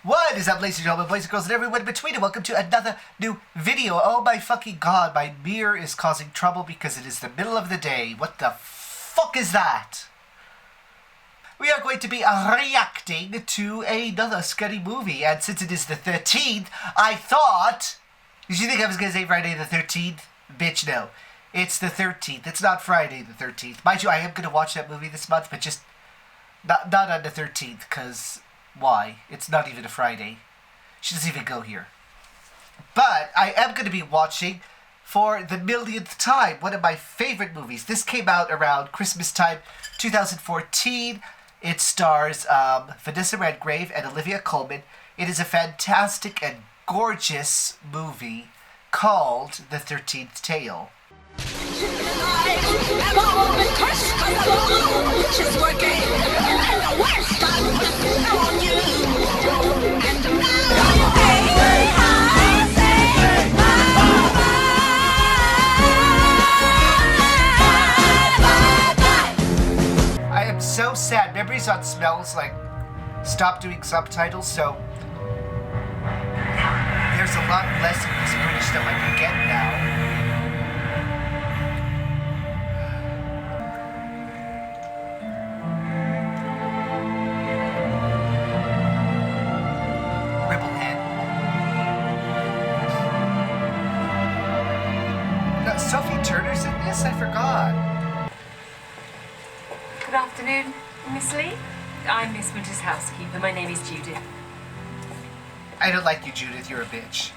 What is up, ladies and gentlemen, boys and girls, and everyone in between, and welcome to another new video. Oh my fucking god, my mirror is causing trouble because it is the middle of the day. What the fuck is that? We are going to be reacting to another scary movie, and since it is the 13th, I thought... Did you think I was going to say Friday the 13th? Bitch, no. It's the 13th. It's not Friday the 13th. Mind you, I am going to watch that movie this month, but just not on the 13th, because... Why? It's not even a Friday. She doesn't even go here. But I am going to be watching for the millionth time one of my favorite movies. This came out around Christmas time, 2014. It stars Vanessa Redgrave and Olivia Colman. It is a fantastic and gorgeous movie called The 13th Tale. I am so sad. Memories on Smells like stopped doing subtitles, so there's a lot less of this British stuff I can get now. Sophie Turner's in this? I forgot. Good afternoon, Miss Lee. I'm Miss Winter's housekeeper. My name is Judith. I don't like you, Judith. You're a bitch.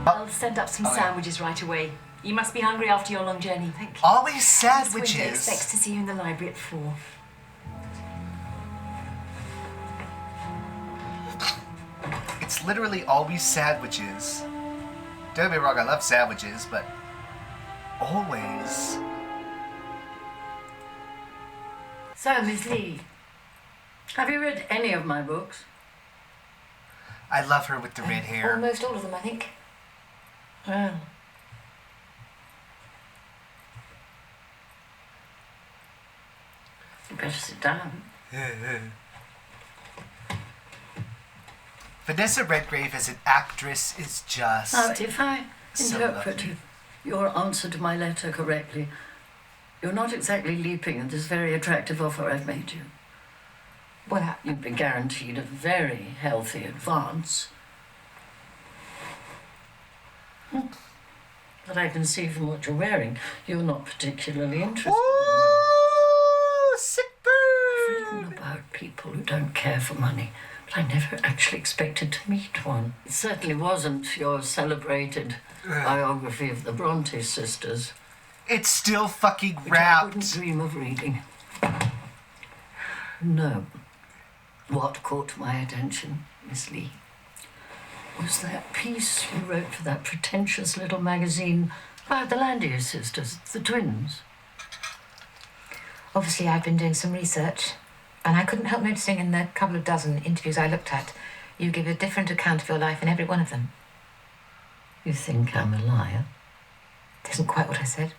I'll send up some sandwiches right away. You must be hungry after your long journey. Thank you. Always Miss sandwiches. Winter expects to see you in the library at 4. It's literally always sandwiches. Don't get me wrong, I love sandwiches, but always. So, Miss Lee, have you read any of my books? I love her with the red hair. Almost all of them, I think. Well, you better sit down. Vanessa Redgrave as an actress is just... Now, if I so interpreted lovely. your answer to my letter correctly, you're not exactly leaping at this very attractive offer I've made you. Well, You've been guaranteed a very healthy advance. But I can see from what you're wearing, you're not particularly interested Ooh, sick in money. I've bird! written about people who don't care for money, but I never actually expected to meet one. It certainly wasn't your celebrated biography of the Bronte sisters, It's still fucking which I wouldn't wrapped. dream of reading. No. What caught my attention, Miss Lee, was that piece you wrote for that pretentious little magazine about the Landier sisters, the twins. Obviously, I've been doing some research, and I couldn't help noticing in the couple of dozen interviews I looked at, you give a different account of your life in every one of them. You think I'm a liar? It isn't quite what I said.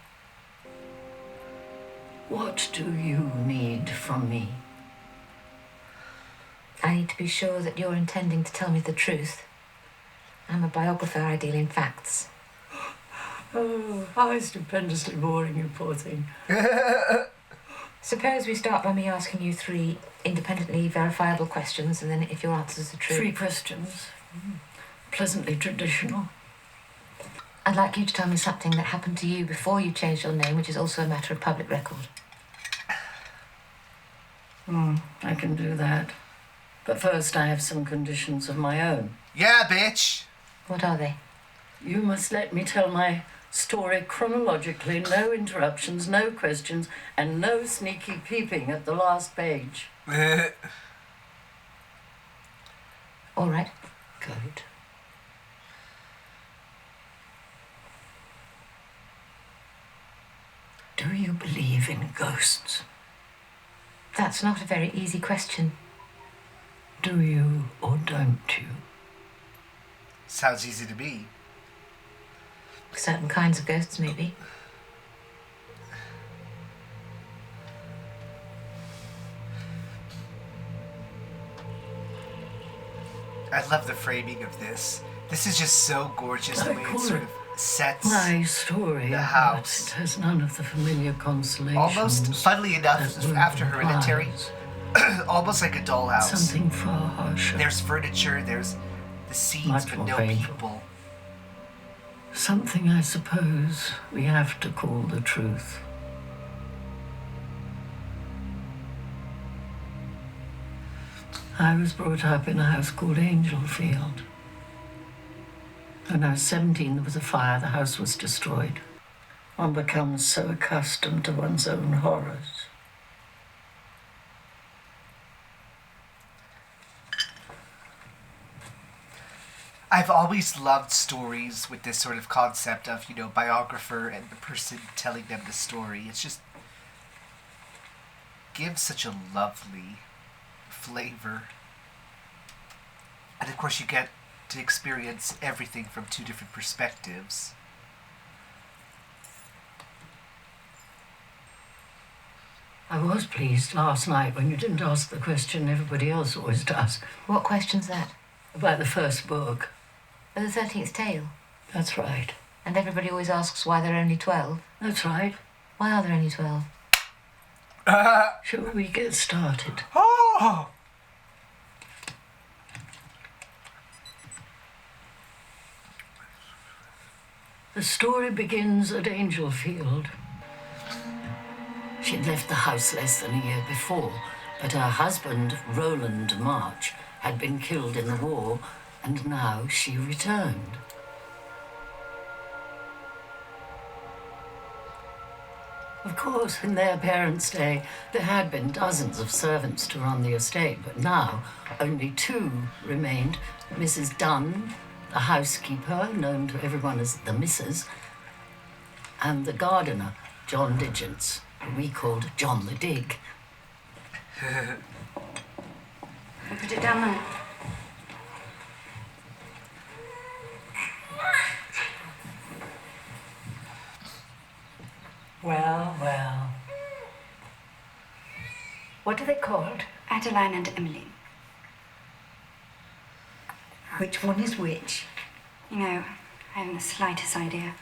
What do you need from me? I need to be sure that you're intending to tell me the truth. I'm a biographer, I deal in facts. Oh, how stupendously boring, you poor thing. Suppose we start by me asking you 3 independently verifiable questions, and then if your answers are true... 3 questions. Pleasantly traditional. I'd like you to tell me something that happened to you before you changed your name, which is also a matter of public record. I can do that. But first I have some conditions of my own. Yeah, bitch. What are they? You must let me tell my story chronologically, no interruptions, no questions, and no sneaky peeping at the last page. All right. Good. Do you believe in ghosts? That's not a very easy question. Do you or don't you? Sounds easy to me. Certain kinds of ghosts, maybe. I love the framing of this. This is just so gorgeous, the way it sort of sets my story, the house. It has none of the familiar consolations. Almost, funnily enough, after Hereditary, almost like a dollhouse. Something far harsher. There's furniture, there's the scenes, Much but more no painful. people. Something I suppose we have to call the truth. I was brought up in a house called Angelfield. When I was 17, there was a fire, the house was destroyed. One becomes so accustomed to one's own horrors. I've always loved stories with this sort of concept of, biographer and the person telling them the story. It's just gives such a lovely flavor. And of course you get to experience everything from two different perspectives. I was pleased last night when you didn't ask the question everybody else always does. What question's that? About the first book. Oh, the 13th tale. That's right. And everybody always asks why there are only 12. That's right. Why are there only 12? Shall we get started? Oh! The story begins at Angelfield. She'd left the house less than a year before, but her husband, Roland March, had been killed in the war, and now she returned. Of course, in their parents' day, there had been dozens of servants to run the estate, but now only 2 remained. Mrs. Dunn, the housekeeper, known to everyone as the Missus, and the gardener, John Digance, who we called John the Dig. We'll put it down there. Well, well. What are they called? Adeline and Emily. Which one is which? You know, I haven't the slightest idea.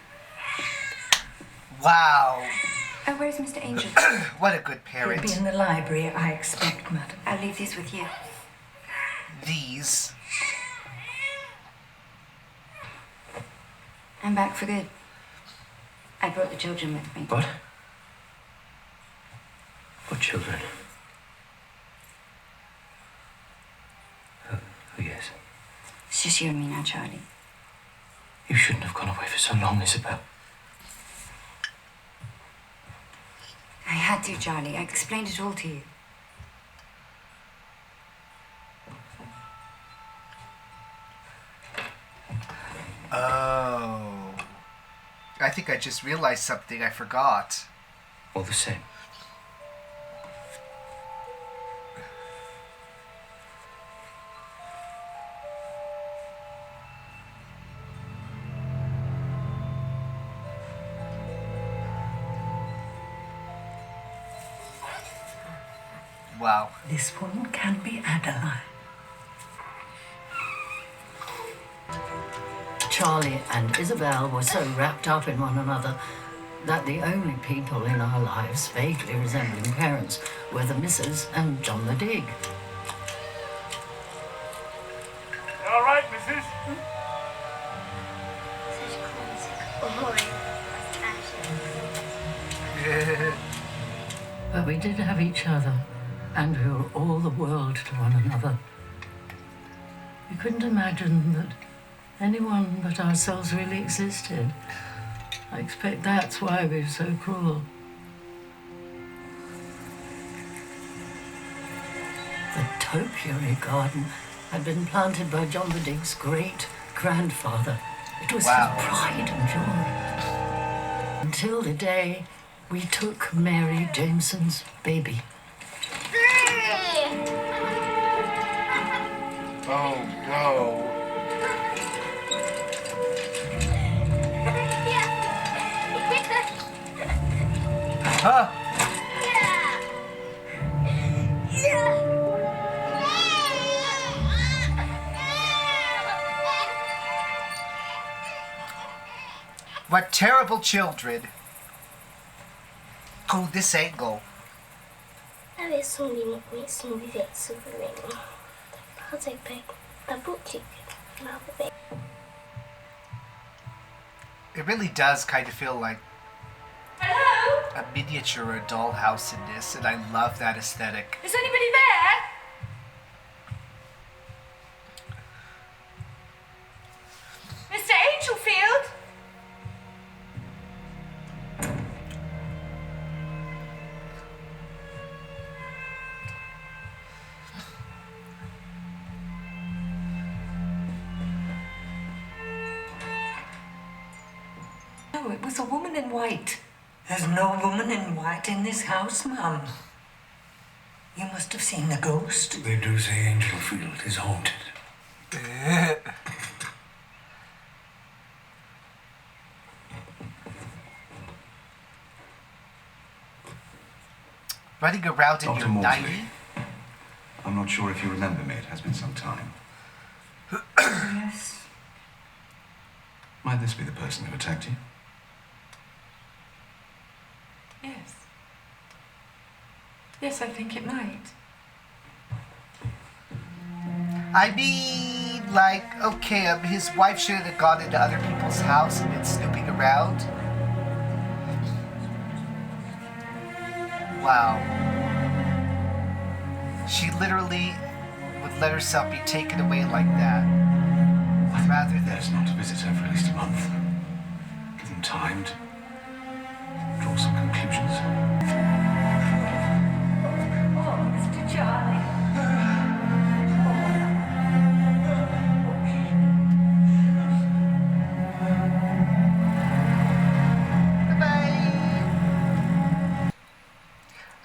Wow. Oh, where's Mr. Angel? What a good parent. He'll be in the library, I expect, madam. I'll leave these with you. These. I'm back for good. I brought the children with me. What? What children? Oh, yes. It's just you and me now, Charlie. You shouldn't have gone away for so long, Isabel. I had to, Charlie. I explained it all to you. Oh. I think I just realized something I forgot. All the same. Wow. This one can be Adeline. Charlie and Isabel were so wrapped up in one another that the only people in our lives vaguely resembling parents were the Missus and John the Dig. All right, missus? But we did have each other, and we were all the world to one another. We couldn't imagine that anyone but ourselves really existed. I expect that's why we're so cruel. The topiary garden had been planted by John the Dig's great-grandfather. It was Wow. his pride and joy. Until the day we took Mary Jameson's baby. Oh no. Huh? What terrible children. Oh, this angle. Adesso andiamo qui sul diverso problema. Cosa è per la boutique? No, vabbè. It really does kind of feel like Hello? a miniature or a dollhouse in this, and I love that aesthetic. Is anybody there? Mr. Angelfield? No, it was a woman in white. There's no woman in white in this house, ma'am. You must have seen the ghost. They do say Angelfield is haunted. Running around in Dr. your Maudsley. 90? I'm not sure if you remember me. It has been some time. Yes. Might this be the person who attacked you? Yes. Yes, I think it might. I mean, like, okay, his wife shouldn't have gone into other people's house and been snooping around. Wow. She literally would let herself be taken away like that. Rather than... Best not to visit her for at least a month. Give them time to draw some conclusions. Oh, Mr. Charlie.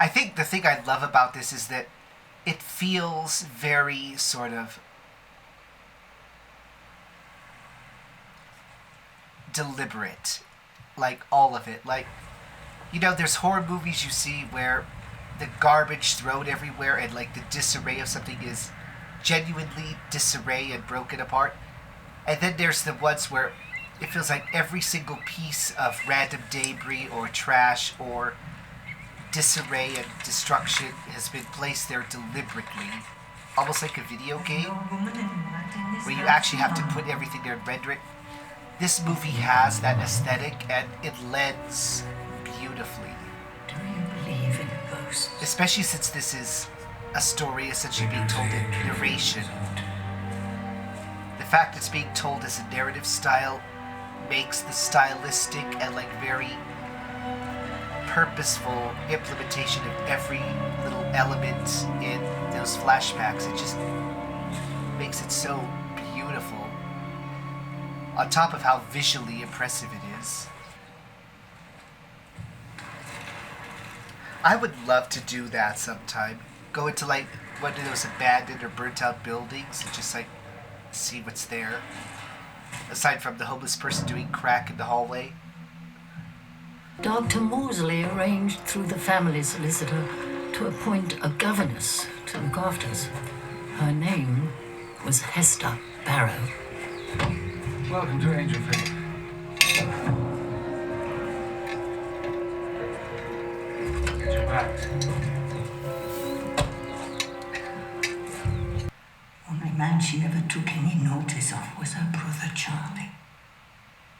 I think the thing I love about this is that it feels very sort of deliberate. Like, all of it. Like, you know, there's horror movies you see where the garbage thrown everywhere and, like, the disarray of something is genuinely disarray and broken apart. And then there's the ones where it feels like every single piece of random debris or trash or disarray and destruction has been placed there deliberately. Almost like a video game, No woman in white in this where you house, actually have to ma'am. put everything there and render it. This movie has that aesthetic, and it lends beautifully. Do you believe in ghosts? Especially since this is a story essentially being told in narration. The fact it's being told as a narrative style makes the stylistic and like very purposeful implementation of every little element in those flashbacks. It just makes it so beautiful. On top of how visually impressive it is. I would love to do that sometime. Go into like one of those abandoned or burnt out buildings and just like see what's there. Aside from the homeless person doing crack in the hallway. Dr. Maudsley arranged through the family solicitor to appoint a governess to look after us. Her name was Hester Barrow. Welcome to Angelfield. Get your bags. Only man she ever took any notice of was her brother Charlie.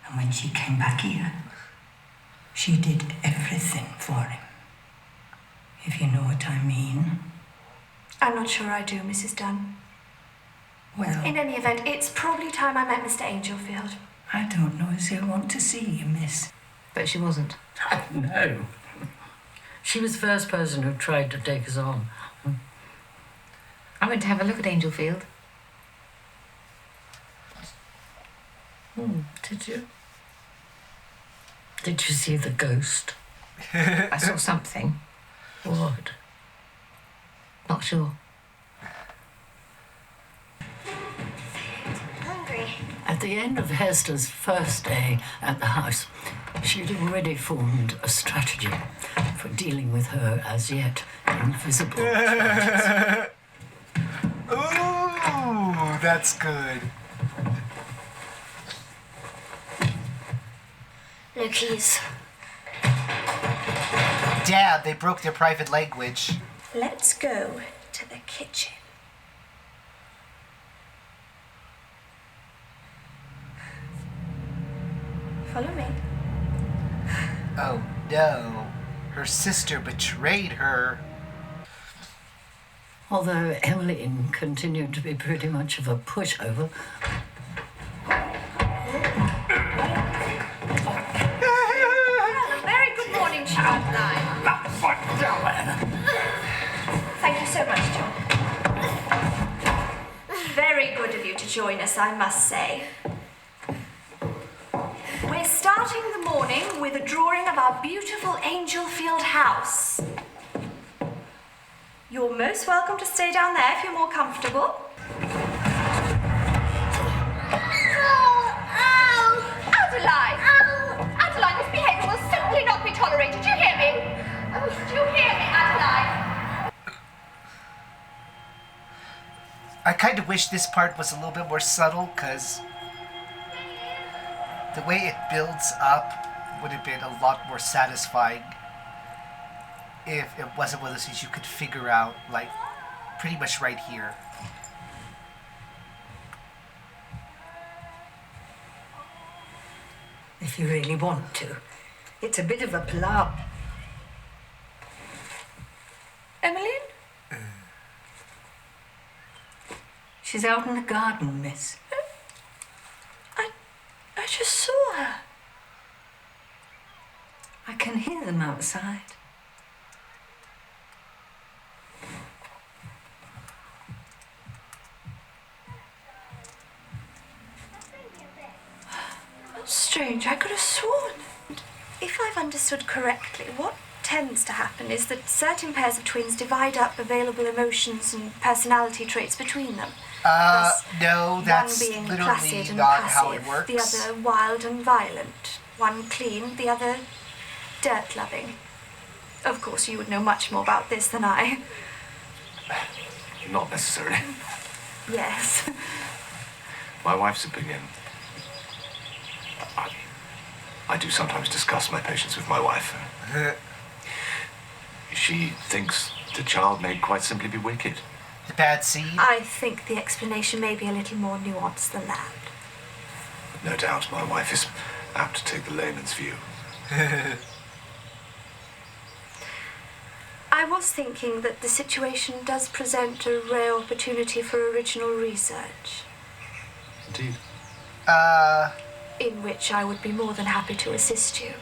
And when she came back here, she did everything for him. If you know what I mean. I'm not sure I do, Mrs. Dunn. Well, In any event, it's probably time I met Mr. Angelfield. I don't know as he'll want to see you, miss. But she wasn't. No. She was the first person who tried to take us on. I went to have a look at Angelfield. Did you? Did you see the ghost? I saw something. What? Not sure. Hungry. At the end of Hester's first day at the house, she'd already formed a strategy for dealing with her as yet invisible charges. Ooh, that's good. No keys. Damn, they broke their private language. Let's go to the kitchen. Follow me. Oh no. Her sister betrayed her. Although Emmeline continued to be pretty much of a pushover. Very good morning, Caroline. Thank you so much, John. Very good of you to join us, I must say. We're starting the morning with a drawing of our beautiful Angelfield house. You're most welcome to stay down there if you're more comfortable. Adeline! Adeline, this behaviour will simply not be tolerated. Do you hear me? Do you hear me, Adeline? I kind of wish this part was a little bit more subtle, because the way it builds up would have been a lot more satisfying if it wasn't one of those things you could figure out, like, pretty much right here. If you really want to. It's a bit of a plough. Emmeline? She's out in the garden, miss. I just saw her. I can hear them outside. That's strange. I could have sworn. If I've understood correctly, what tends to happen is that certain pairs of twins divide up available emotions and personality traits between them. No, that's one being literally placid and not passive, how it works. the other wild and violent. One clean, the other dirt-loving. Of course, you would know much more about this than I. Not necessarily. Yes. My wife's opinion. I do sometimes discuss my patients with my wife. She thinks the child may quite simply be wicked. The bad seed? I think the explanation may be a little more nuanced than that. No doubt my wife is apt to take the layman's view. I was thinking that the situation does present a rare opportunity for original research. Indeed. In which I would be more than happy to assist you.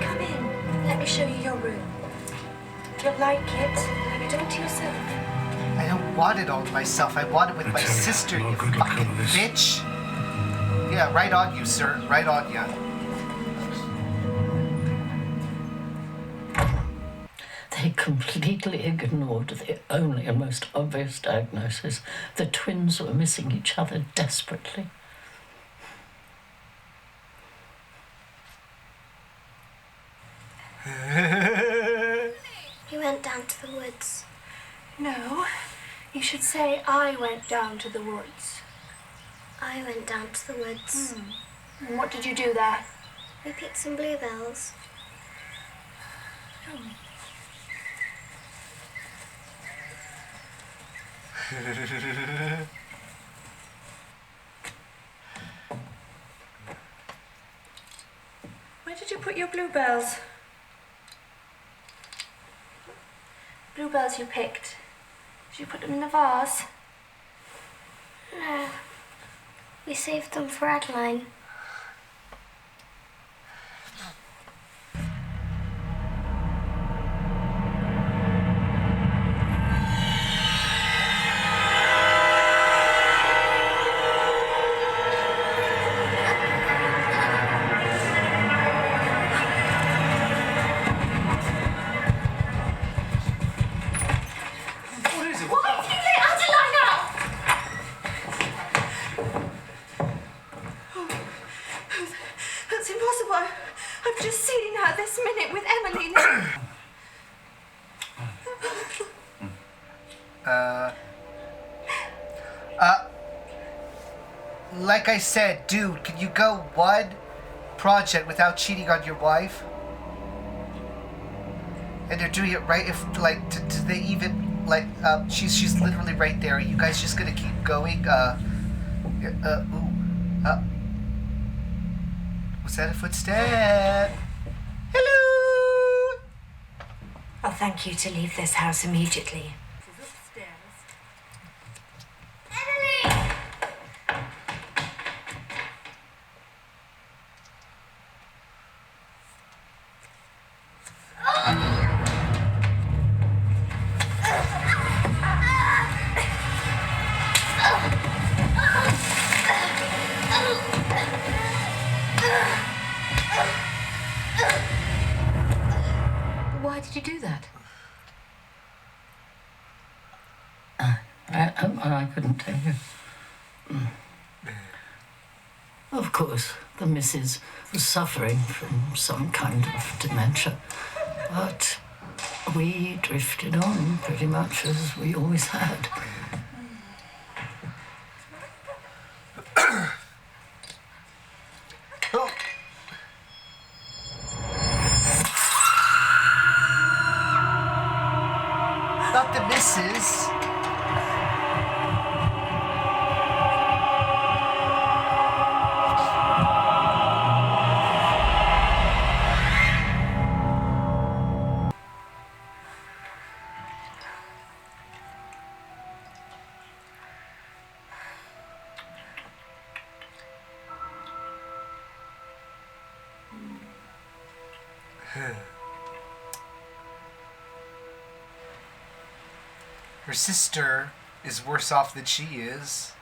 Come in. Let me show you your room. You'll like it. Leave it all to yourself. I don't want it all to myself. I want it with my sister, you fucking bitch. Yeah, right on you, sir. Right on you. They completely ignored the only and most obvious diagnosis. The twins were missing each other desperately. We went down to the woods. No, you should say I went down to the woods. I went down to the woods. And what did you do there? We picked some bluebells. Where did you put your bluebells? Bluebells you picked. Did you put them in the vase? No. We saved them for Adeline. Like I said, dude, can you go one project without cheating on your wife? And they're doing it right. If like, do they even like? She's literally right there. Are you guys just gonna keep going? Was that a footstep? Hello. I'll thank you to leave this house immediately. Why did you do that? I couldn't tell you. Of course, the missus was suffering from some kind of dementia. But we drifted on pretty much as we always had. Not the missus. Her sister is worse off than she is.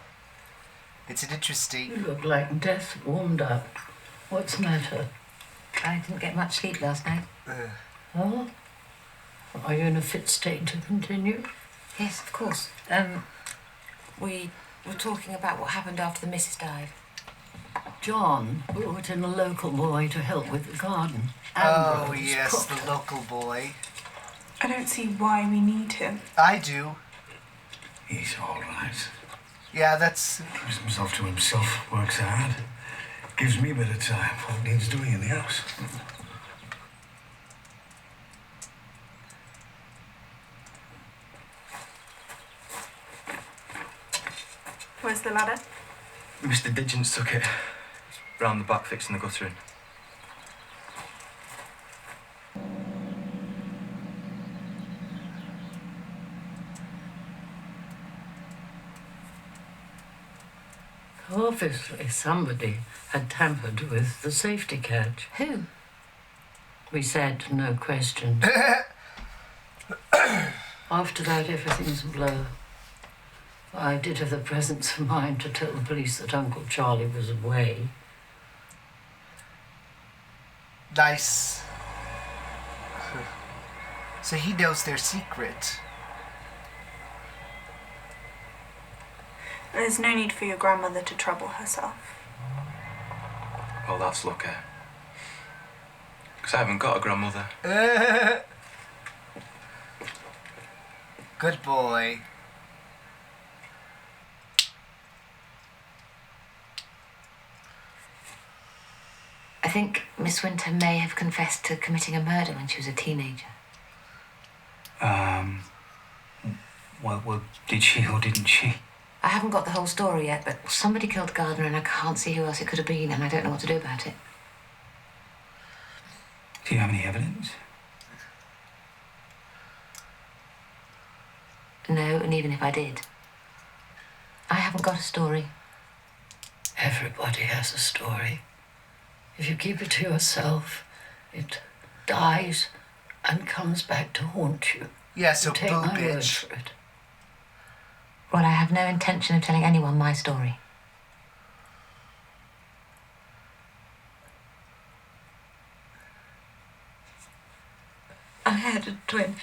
It's an interesting... You look like death warmed up. What's the matter? I didn't get much sleep last night. Oh? Are you in a fit state to continue? Yes, of course. We were talking about what happened after the missus died. John brought in a local boy to help with the garden. Oh, Ambrose yes, cooked. the local boy. I don't see why we need him. I do. He's all right. Yeah, that's... Keeps himself to himself, works hard. Gives me a bit of time for what needs doing in the house. Where's the ladder? Mr. Diggens took it. Round the back fixing the guttering. Obviously, somebody had tampered with the safety catch. Who? We said no questions. After that, everything's a blur. I did have the presence of mind to tell the police that Uncle Charlie was away. Nice. So he knows their secret. There's no need for your grandmother to trouble herself. Well, that's lucky. Because I haven't got a grandmother. Good boy. I think Miss Winter may have confessed to committing a murder when she was a teenager. Well, did she or didn't she? I haven't got the whole story yet, but somebody killed the gardener and I can't see who else it could have been and I don't know what to do about it. Do you have any evidence? No, and even if I did, I haven't got a story. Everybody has a story. If you keep it to yourself, it dies and comes back to haunt you. Yeah, so Take boo, my word bitch. for it. Well, I have no intention of telling anyone my story. I had a twin.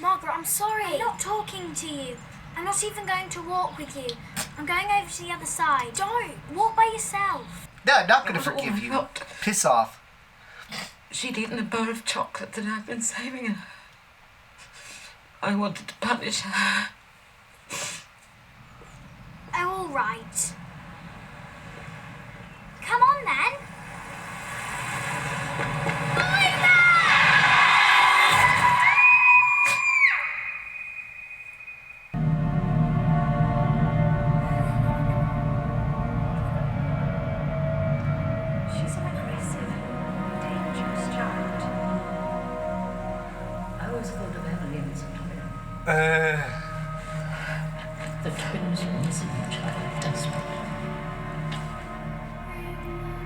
Margaret, I'm sorry. I'm not talking to you. I'm not even going to walk with you. I'm going over to the other side. Don't. Walk by yourself. No, I'm not going to forgive you. Not. Piss off. She'd eaten a bar of chocolate that I'd been saving her. I wanted to punish her. they're all right. Come on then. She's an aggressive, dangerous child. I always thought of Emily as a twin. The twins were missing each other desperately.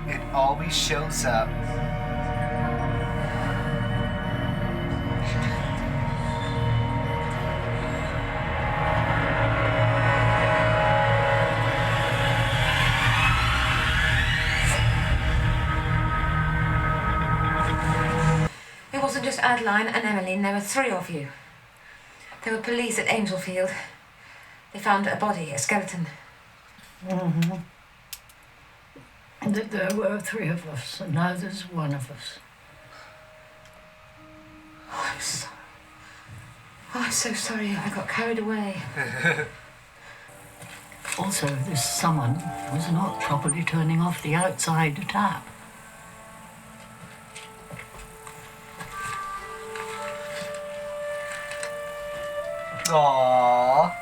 It always shows up. It wasn't just Adeline and Emmeline, there were 3 of you. There were police at Angelfield. They found a body, a skeleton. Mm-hmm. And that there were 3 of us, and now there's 1 of us. Oh, I'm so sorry. I got carried away. Also, this someone was not properly turning off the outside tap. Aww.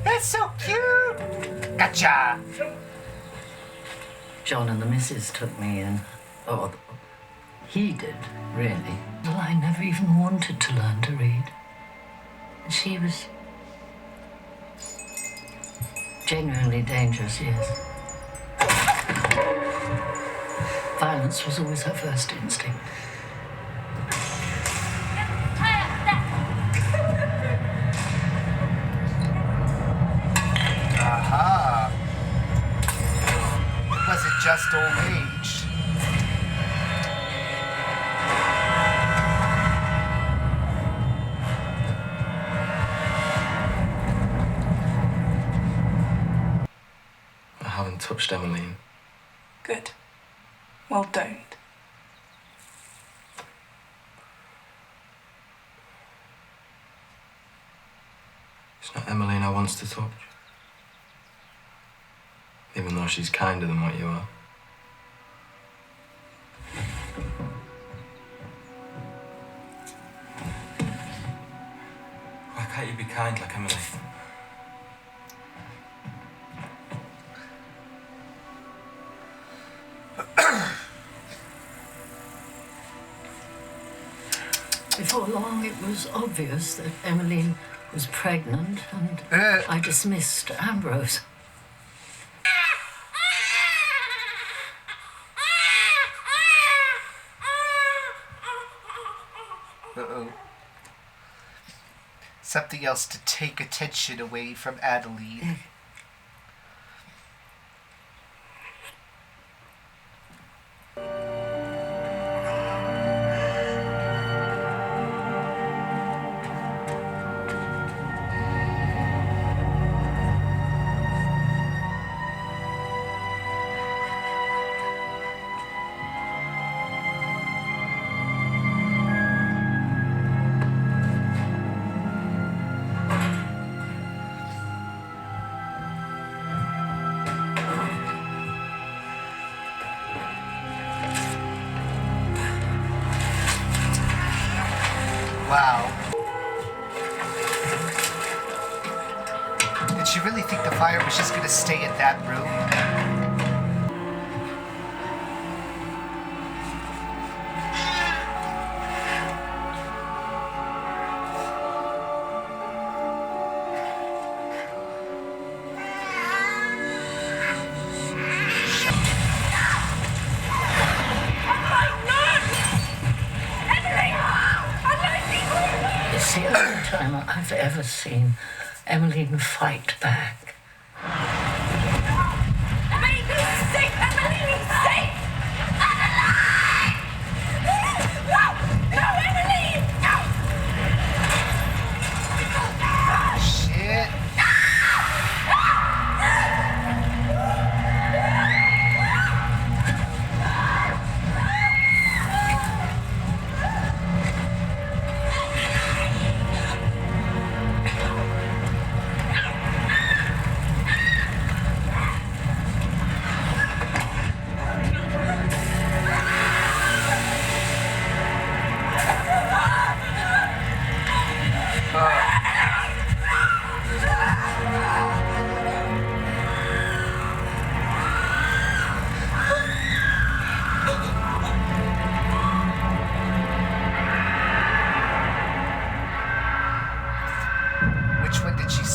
That's so cute. Gotcha. John and the missus took me in. Oh, he did, really. Well, I never even wanted to learn to read. And she was genuinely dangerous, yes. Violence was always her first instinct. Aha. Was it just old age? I haven't touched Emmeline. Good. Well, don't. It's not Emmeline I wants to touch. Even though she's kinder than what you are. Why can't you be kind like Emmeline? Before long, it was obvious that Emmeline was pregnant, and I dismissed Ambrose. Uh-oh. Something else to take attention away from Adeline. Wow. Did she really think the fire was just gonna stay in that room? It's the only time I've ever seen Emmeline fight back. Emily, he's sick! Emily, he's sick! Adeline! No! No, Emily! No! Shit.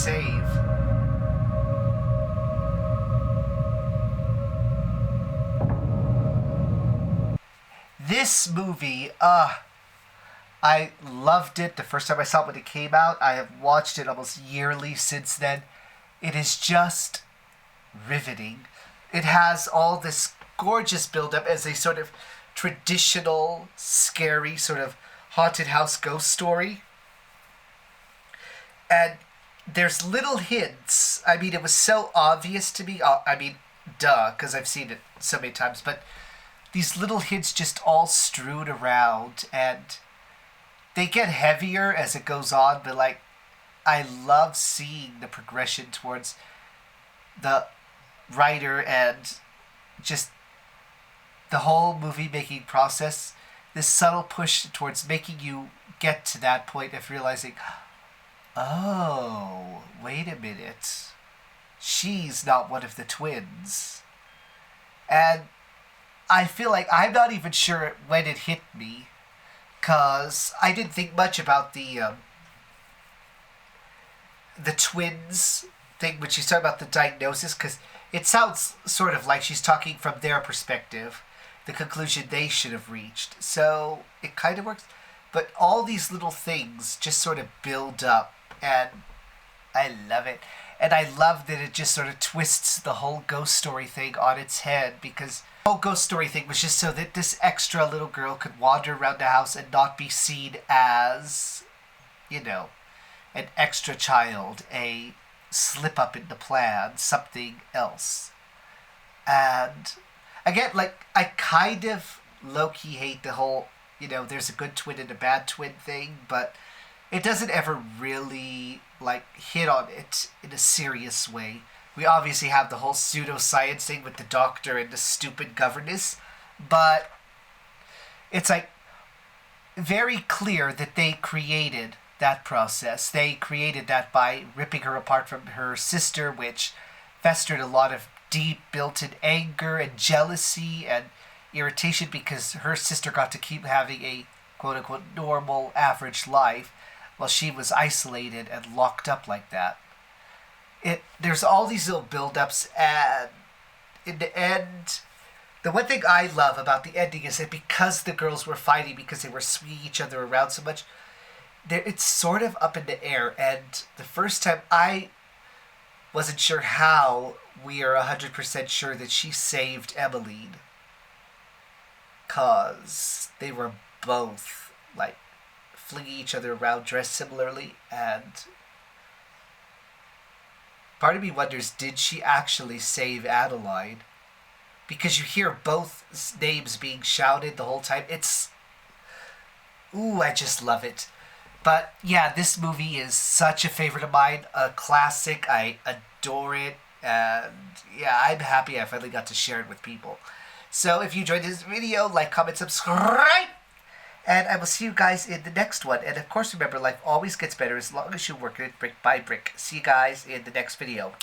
save. This movie, I loved it the first time I saw it when it came out. I have watched it almost yearly since then. It is just riveting. It has all this gorgeous build-up as a sort of traditional, scary, sort of haunted house ghost story. And there's little hints. I mean, it was so obvious to me. I mean, duh, because I've seen it so many times. But these little hints just all strewn around. And they get heavier as it goes on. But, like, I love seeing the progression towards the writer and just the whole movie-making process. This subtle push towards making you get to that point of realizing, oh, wait a minute. She's not one of the twins. And I feel like I'm not even sure when it hit me, because I didn't think much about the twins thing when she's talking about the diagnosis, because it sounds sort of like she's talking from their perspective, the conclusion they should have reached. So it kind of works. But all these little things just sort of build up, and I love it. And I love that it just sort of twists the whole ghost story thing on its head, because the whole ghost story thing was just so that this extra little girl could wander around the house and not be seen as, you know, an extra child, a slip up in the plan, something else. And again, like, I kind of low-key hate the whole, you know, there's a good twin and a bad twin thing, but it doesn't ever really, like, hit on it in a serious way. We obviously have the whole pseudoscience thing with the doctor and the stupid governess, but it's, like, very clear that they created that process. They created that by ripping her apart from her sister, which festered a lot of deep built-in anger and jealousy and irritation because her sister got to keep having a quote-unquote normal, average life while she was isolated and locked up like that. There's all these little build-ups, and in the end, the one thing I love about the ending is that because the girls were fighting, because they were swinging each other around so much, it's sort of up in the air. And the first time, I wasn't sure how we are 100% sure that she saved Emmeline, because they were both, like, flinging each other around dressed similarly, and part of me wonders, did she actually save Adeline? Because you hear both names being shouted the whole time. Ooh, I just love it. But yeah, this movie is such a favorite of mine, a classic. I adore it, and yeah, I'm happy I finally got to share it with people. So if you enjoyed this video, like, comment, subscribe, and I will see you guys in the next one. And of course, remember, life always gets better as long as you work it brick by brick. See you guys in the next video.